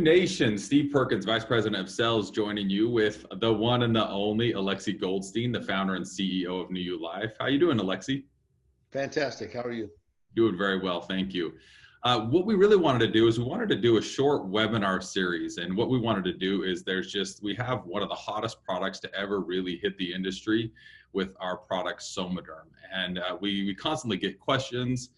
Nation, Steve Perkins, Vice President of Sales, joining you with the one and the only Alexy Goldstein, the founder and CEO of NewULife. How you doing, Alexy? Fantastic. How are you? Doing very well, thank you. What we really wanted to do is we wanted to do a short webinar series. And what we wanted to do is we have one of the hottest products to ever really hit the industry with our product Somaderm. And we constantly get questions.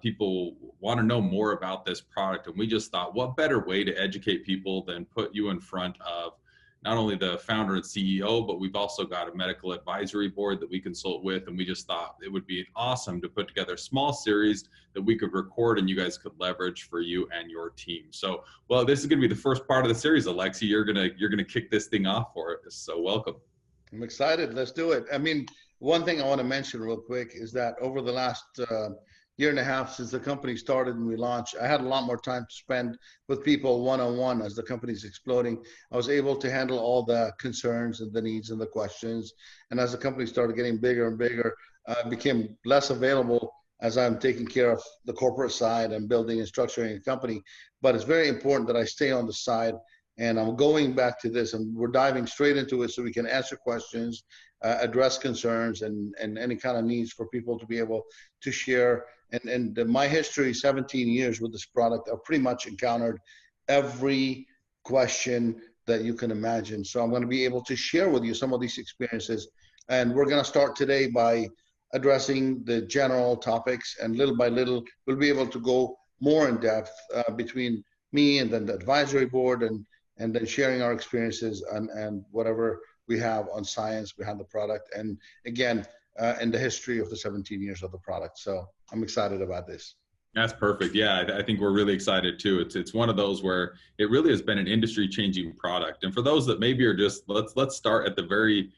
People want to know more about this product. And we just thought, what better way to educate people than put you in front of not only the founder and CEO, but we've also got a medical advisory board that we consult with. And we just thought it would be awesome to put together a small series that we could record and you guys could leverage for you and your team. So, well, this is going to be the first part of the series, Alexy. You're gonna kick this thing off for us. So welcome. I'm excited. Let's do it. I mean, one thing I want to mention real quick is that over the last year and a half since the company started and we launched, I had a lot more time to spend with people one-on-one as the company's exploding. I was able to handle all the concerns and the needs and the questions. And as the company started getting bigger and bigger, I became less available as I'm taking care of the corporate side and building and structuring a company. But it's very important that I stay on the side. And I'm going back to this, and we're diving straight into it so we can answer questions, address concerns, and any kind of needs for people to be able to share. And my history, 17 years with this product, I've pretty much encountered every question that you can imagine. So I'm going to be able to share with you some of these experiences. And we're going to start today by addressing the general topics, and little by little, we'll be able to go more in depth between me and then the advisory board and then sharing our experiences and whatever we have on science behind the product. And again, in the history of the 17 years of the product. So I'm excited about this. That's perfect. Yeah, I think we're really excited too. It's one of those where it really has been an industry-changing product. And for those that maybe are just, let's start at the very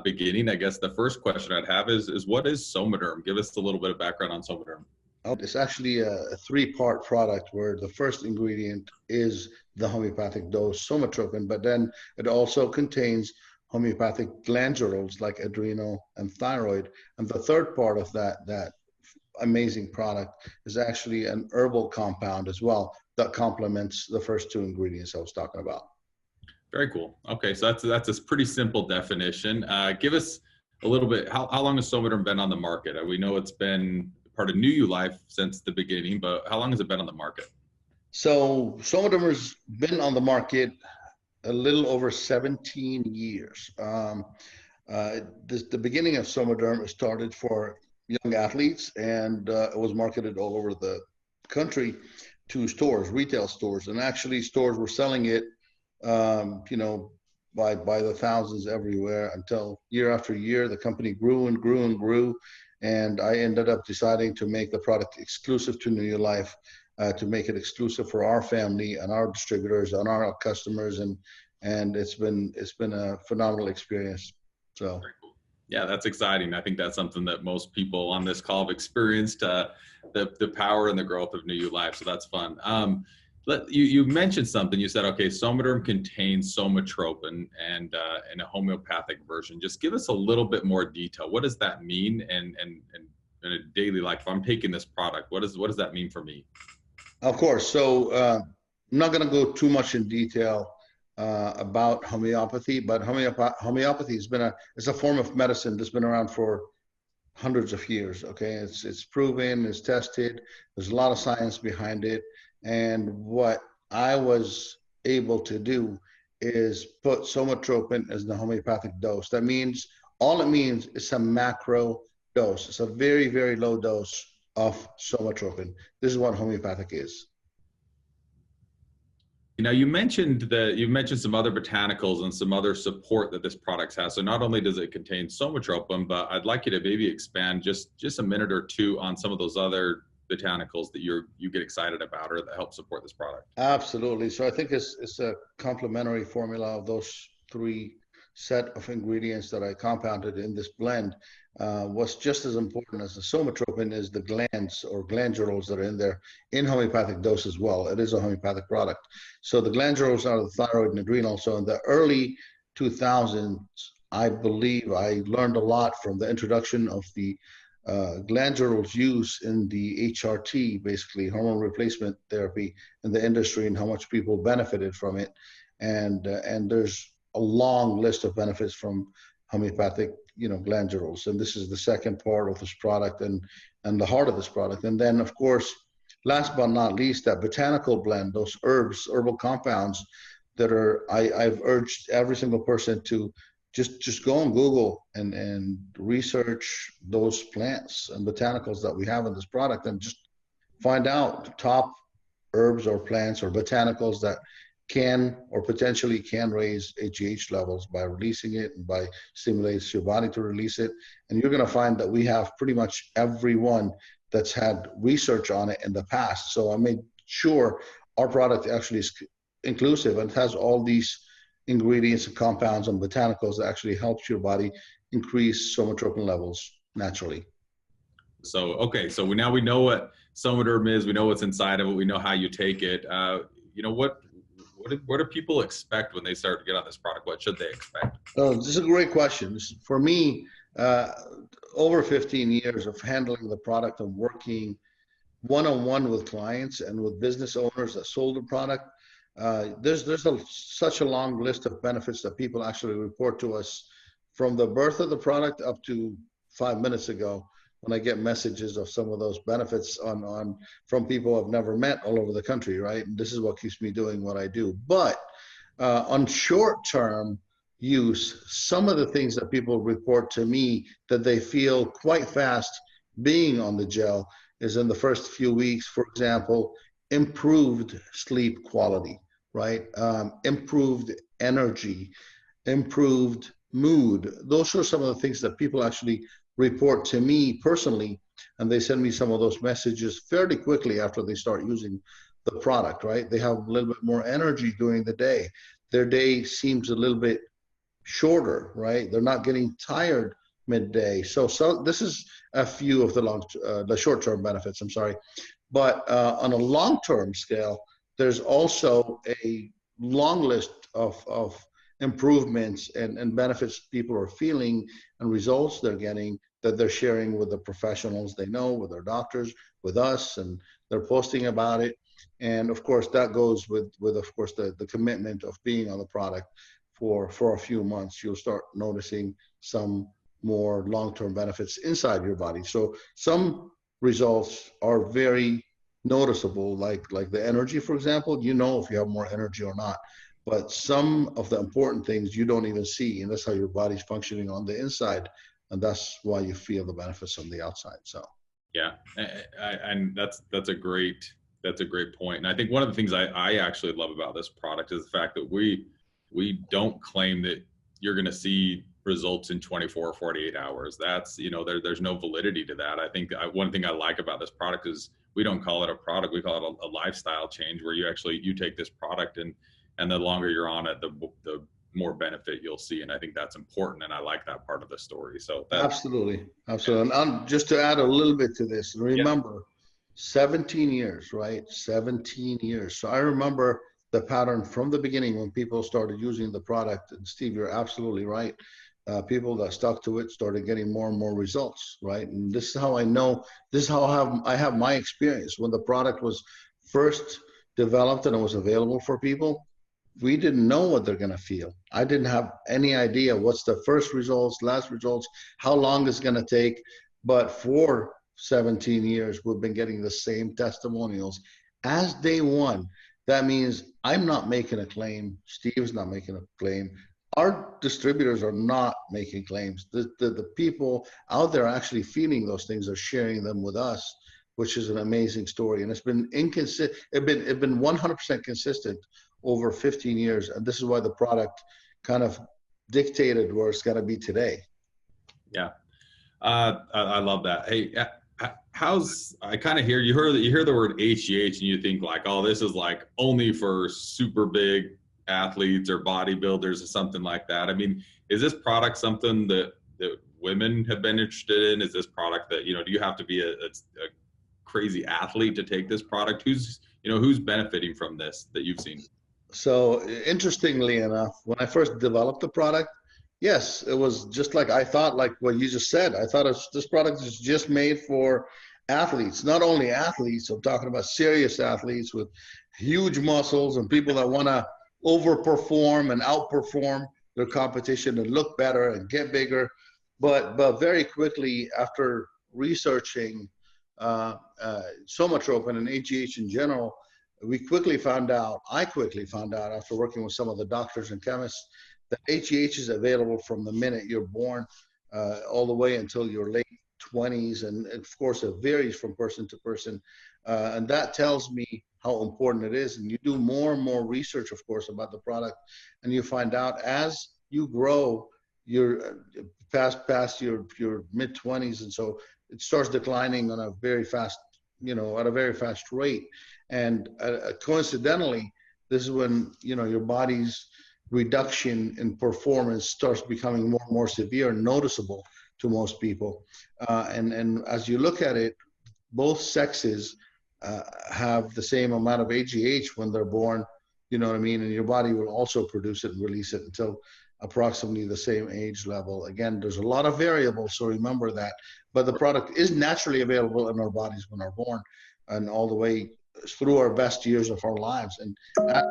beginning. I guess the first question I'd have is what is Somaderm? Give us a little bit of background on Somaderm. It's actually a three-part product where the first ingredient is the homeopathic dose, somatropin, but then it also contains homeopathic glandules like adrenal and thyroid. And the third part of that amazing product is actually an herbal compound as well that complements the first two ingredients I was talking about. Very cool. Okay, so that's a pretty simple definition. Give us a little bit, how long has Somaderm been on the market? We know it's been part of NewULife since the beginning, but how long has it been on the market? So Somaderm has been on the market a little over 17 years. The beginning of Somaderm started for young athletes, and it was marketed all over the country to stores, retail stores, and actually stores were selling it, by the thousands everywhere until year after year, the company grew and grew and grew. And I ended up deciding to make the product exclusive to NewULife, to make it exclusive for our family and our distributors and our customers. And it's been a phenomenal experience. So. Yeah, that's exciting. I think that's something that most people on this call have experienced, the power and the growth of NewULife. So that's fun. You mentioned something. You said, okay, Somaderm contains somatropin and in a homeopathic version. Just give us a little bit more detail. What does that mean? And in a daily life, if I'm taking this product, what does that mean for me? Of course. So I'm not going to go too much in detail about homeopathy, but homeopathy it's a form of medicine that's been around for hundreds of years. Okay, it's proven, it's tested. There's a lot of science behind it. And what I was able to do is put somatropin as the homeopathic dose. That means, all it means is a macro dose. It's a very, very low dose of somatropin. This is what homeopathic is. Now you mentioned some other botanicals and some other support that this product has. So not only does it contain somatropin, but I'd like you to maybe expand just a minute or two on some of those other botanicals that you get excited about or that help support this product. Absolutely. So I think it's a complementary formula of those three set of ingredients that I compounded in this blend. What's just as important as the somatropin is the glands or glandules that are in there in homeopathic dose as well. It is a homeopathic product. So the glandules are the thyroid and adrenal. So in the early 2000s, I believe I learned a lot from the introduction of the glandular use in the HRT, basically hormone replacement therapy in the industry, and how much people benefited from it. And there's a long list of benefits from homeopathic, glandules. And this is the second part of this product, and the heart of this product. And then, of course, last but not least, that botanical blend, those herbal compounds that I've urged every single person to just go on Google and research those plants and botanicals that we have in this product, and just find out the top herbs or plants or botanicals that can or potentially can raise HGH levels by releasing it and by stimulates your body to release it. And you're going to find that we have pretty much everyone that's had research on it in the past. So I made sure our product actually is inclusive and has all these ingredients and compounds and botanicals that actually helps your body increase somatropin levels naturally. So, okay, so now we know what Somaderm is, we know what's inside of it, we know how you take it. What do people expect when they start to get on this product? What should they expect? Oh, this is a great question. For me, over 15 years of handling the product and working one-on-one with clients and with business owners that sold the product, there's such a long list of benefits that people actually report to us from the birth of the product up to 5 minutes ago, when I get messages of some of those benefits from people I've never met all over the country, right? And this is what keeps me doing what I do. But on short-term use, some of the things that people report to me that they feel quite fast being on the gel is in the first few weeks, for example, improved sleep quality, right? Improved energy, improved mood. Those are some of the things that people actually report to me personally, and they send me some of those messages fairly quickly after they start using the product, right? They have a little bit more energy during the day. Their day seems a little bit shorter, right? They're not getting tired midday. So this is a few of the short-term benefits, I'm sorry. But on a long-term scale, there's also a long list of improvements and benefits people are feeling and results they're getting that they're sharing with the professionals they know, with their doctors, with us, and they're posting about it. And of course, that goes with of course, the commitment of being on the product for a few months. You'll start noticing some more long-term benefits inside your body. So some results are very noticeable, like the energy, for example. If you have more energy or not. But some of the important things you don't even see, and that's how your body's functioning on the inside, and that's why you feel the benefits on the outside. So yeah, and that's a great point. And I think one of the things I actually love about this product is the fact that we don't claim that you're going to see results in 24 or 48 hours. That's, there's no validity to that. I think one thing I like about this product is we don't call it a product, we call it a lifestyle change, where you take this product and the longer you're on it, the more benefit you'll see. And I think that's important. And I like that part of the story. So absolutely. And just to add a little bit to this, remember, 17 years, right? 17 years. So I remember the pattern from the beginning when people started using the product. And Steve, you're absolutely right. People that stuck to it started getting more and more results, right? And this is how I know, this is how I have my experience. When the product was first developed and it was available for people, we didn't know what they're going to feel. I didn't have any idea what's the first results, last results, how long it's going to take. But for 17 years, we've been getting the same testimonials as day one. That means I'm not making a claim. Steve's not making a claim. Our distributors are not making claims. The people out there actually feeling those things are sharing them with us, which is an amazing story. And it's been inconsistent. It's been 100% consistent over 15 years. And this is why the product kind of dictated where it's going to be today. Yeah. I love that. Hey, I kind of you hear the word HGH and you think like, oh, this is like only for super big athletes or bodybuilders or something like that. I mean, is this product something that women have been interested in? Is this product that, do you have to be a crazy athlete to take this product? Who's benefiting from this that you've seen? So interestingly enough, when I first developed the product, Yes, it was just like I thought, like what you just said. I thought this product is just made for athletes, not only athletes, I'm talking about serious athletes with huge muscles and people that want to overperform and outperform their competition and look better and get bigger. But very quickly after researching somatropin and AGH in general, I quickly found out after working with some of the doctors and chemists that AGH is available from the minute you're born all the way until your late 20s. And of course, it varies from person to person. And that tells me how important it is. And you do more and more research, of course, about the product. And you find out as you grow, you're past your mid 20s. And so it starts declining on a very fast, at a very fast rate. And coincidentally, this is when, your body's reduction in performance starts becoming more and more severe and noticeable to most people. And as you look at it, both sexes have the same amount of AGH when they're born, you know what I mean? And your body will also produce it and release it until approximately the same age level. Again, there's a lot of variables, so remember that. But the product is naturally available in our bodies when we're born and all the way through our best years of our lives. And that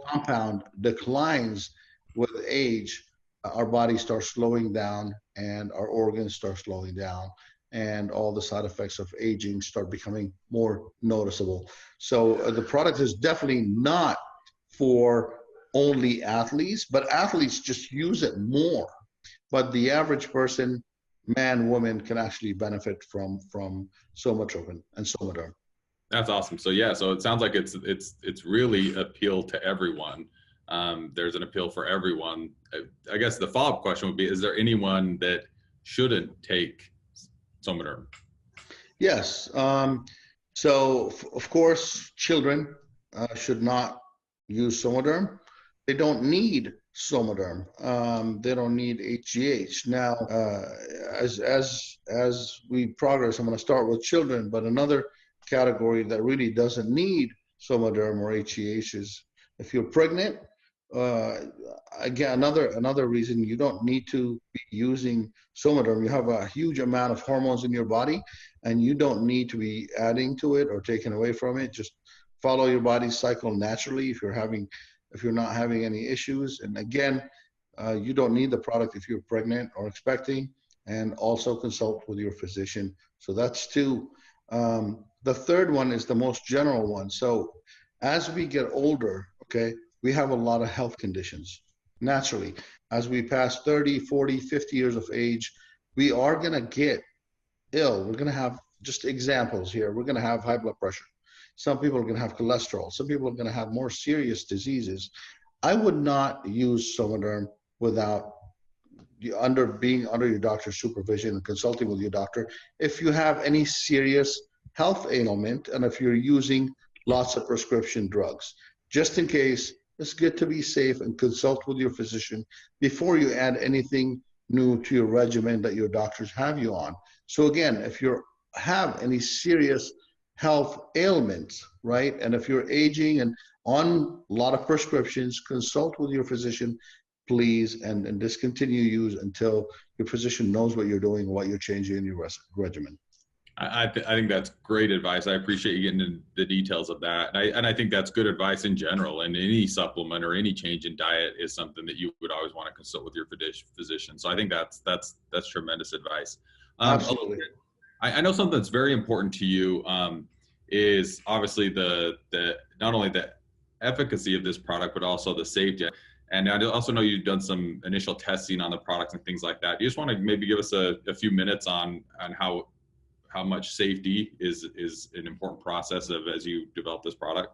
compound declines with age. Our body starts slowing down and our organs start slowing down, and all the side effects of aging start becoming more noticeable. So the product is definitely not for only athletes, but athletes just use it more. But the average person, man, woman, can actually benefit from somatropin and Somaderm. That's awesome. So yeah, so it sounds like it's really appeal to everyone. There's an appeal for everyone. I guess the follow-up question would be: is there anyone that shouldn't take Somaderm? Yes. So of course, children should not use Somaderm. They don't need Somaderm. They don't need HGH. Now, as we progress, I'm going to start with children, but another category that really doesn't need Somaderm or HGH is if you're pregnant. Again, another reason you don't need to be using Somaderm. You have a huge amount of hormones in your body, and you don't need to be adding to it or taking away from it. Just follow your body's cycle naturally if you're not having any issues. And again, you don't need the product if you're pregnant or expecting, and also consult with your physician. So that's two. The third one is the most general one. So as we get older, okay, we have a lot of health conditions. Naturally, as we pass 30, 40, 50 years of age, we are going to get ill. We're going to have, just examples here, we're going to have high blood pressure. Some people are going to have cholesterol. Some people are going to have more serious diseases. I would not use Somaderm without being under your doctor's supervision and consulting with your doctor. If you have any serious health ailment and if you're using lots of prescription drugs, just in case, it's good to be safe and consult with your physician before you add anything new to your regimen that your doctors have you on. So again, if you have any serious health ailments, right, and if you're aging and on a lot of prescriptions, consult with your physician, please, and discontinue use until your physician knows what you're doing, what you're changing in your regimen. I think that's great advice. I appreciate you getting into the details of that. And I think that's good advice in general. And any supplement or any change in diet is something that you would always want to consult with your physician. So I think that's tremendous advice. Absolutely. I know something that's very important to you is obviously the not only the efficacy of this product, but also the safety. And I also know you've done some initial testing on the products and things like that. Do you just want to maybe give us a few minutes on how much safety is an important process of as you develop this product?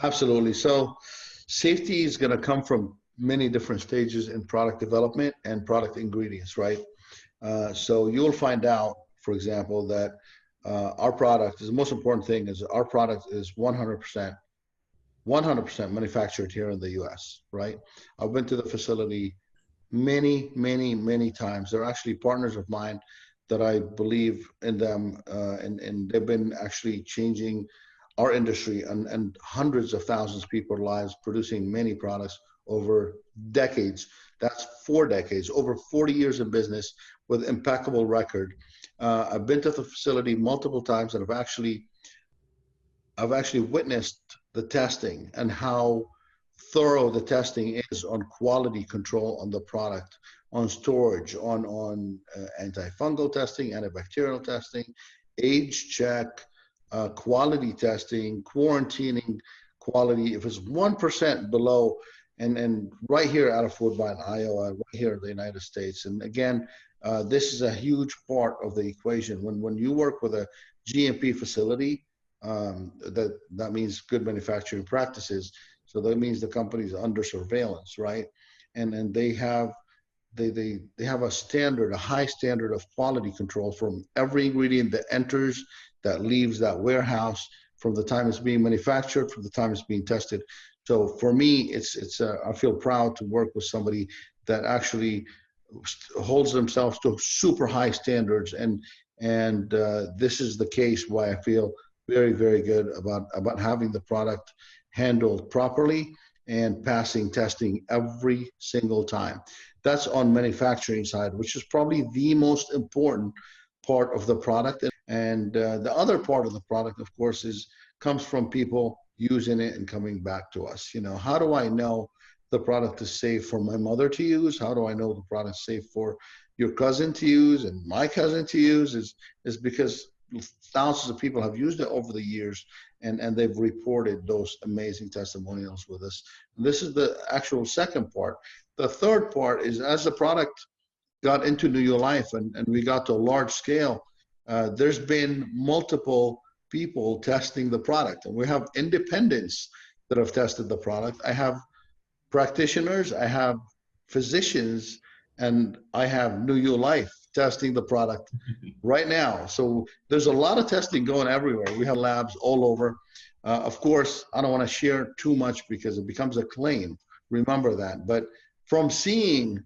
Absolutely. So safety is going to come from many different stages in product development and product ingredients, right? So you'll find out, for example, that our product is the most important thing is our product is 100% manufactured here in the US, right? I've been to the facility many times. They're actually partners of mine that I believe in them, and they've been actually changing our industry and hundreds of thousands of people's lives, producing many products over decades. That's 4 decades, over 40 years of business with impeccable record. I've been to the facility multiple times, and I've actually witnessed the testing and how thorough the testing is on quality control on the product, on storage, on antifungal testing, antibacterial testing, age check, quality testing, quarantining quality. If it's 1% below, and right here out of Woodbine, Iowa, right here in the United States. And again, this is a huge part of the equation. When you work with a GMP facility, that means good manufacturing practices. So that means the company's under surveillance, right? And they have a standard, a high standard of quality control from every ingredient that enters, that leaves that warehouse, from the time it's being manufactured, from the time it's being tested. So for me, I feel proud to work with somebody that actually holds themselves to super high standards, and this is the case why I feel very, very good about having the product handled properly and passing testing every single time. That's on manufacturing side, which is probably the most important part of the product. And the other part of the product, of course, comes from people using it and coming back to us. How do I know the product is safe for my mother to use? How do I know the product is safe for your cousin to use and my cousin to use? Is because thousands of people have used it over the years, and they've reported those amazing testimonials with us. And this is the actual second part. The third part is, as the product got into NewULife and we got to a large scale, there's been multiple people testing the product, and we have independents that have tested the product. I have practitioners, I have physicians, and I have NewULife testing the product right now. So there's a lot of testing going everywhere. We have labs all over. Of course, I don't want to share too much because it becomes a claim. Remember that. But from seeing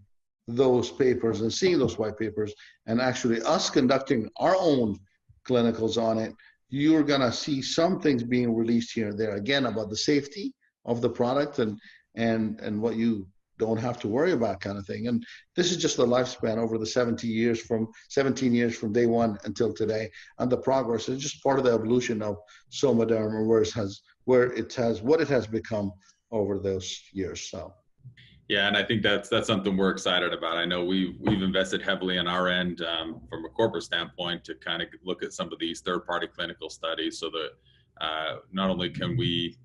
those papers and seeing those white papers, and actually us conducting our own clinicals on it, you're going to see some things being released here and there, again, about the safety of the product and what you don't have to worry about, kind of thing. And this is just the lifespan over the 17 years from day one until today, and the progress is just part of the evolution of Somaderm, and what it has become over those years. So yeah, and I think that's something we're excited about. I know we've invested heavily on our end from a corporate standpoint to kind of look at some of these third-party clinical studies, so that not only can we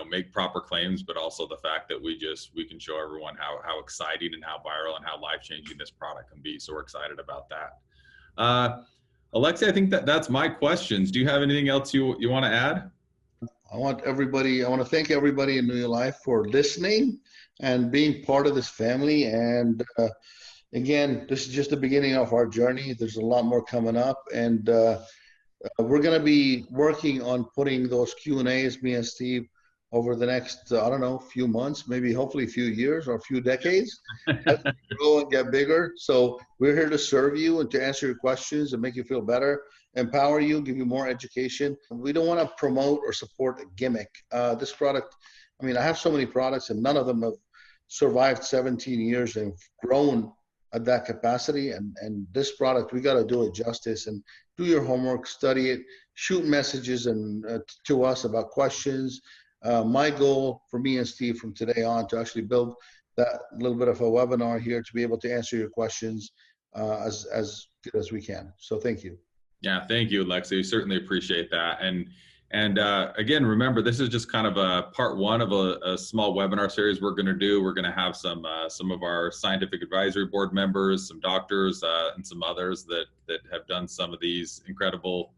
make proper claims, but also the fact that we can show everyone how exciting and how viral and how life-changing this product can be. So we're excited about that. Alexy, I think that's my questions. Do you have anything else you want to add? I want to thank everybody in NewULife for listening and being part of this family. And again, this is just the beginning of our journey. There's a lot more coming up, and we're going to be working on putting those Q&As, me and Steve, over the next, I don't know, few months, maybe hopefully a few years or a few decades, as we grow and get bigger. So we're here to serve you and to answer your questions and make you feel better, empower you, give you more education. We don't want to promote or support a gimmick. This product, I have so many products, and none of them have survived 17 years and grown at that capacity. And this product, we got to do it justice, and do your homework, study it, shoot messages and to us about questions. My goal for me and Steve from today on to actually build that little bit of a webinar here to be able to answer your questions as good as we can. So thank you. Yeah, thank you, Alexy. We certainly appreciate that. And again, remember, this is just kind of a part one of a small webinar series we're going to do. We're going to have some of our scientific advisory board members, some doctors, and some others that have done some of these incredible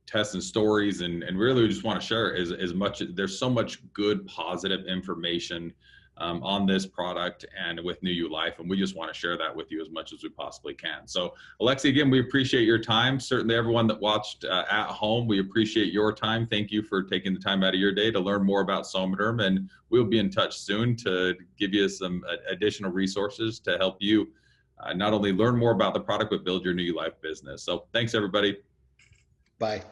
tests and stories. And really, we just want to share as much. There's so much good, positive information on this product and with NewULife, and we just want to share that with you as much as we possibly can. So Alexy, again, we appreciate your time. Certainly everyone that watched at home, we appreciate your time. Thank you for taking the time out of your day to learn more about Somaderm, and we'll be in touch soon to give you some additional resources to help you not only learn more about the product, but build your NewULife business. So thanks, everybody. Bye.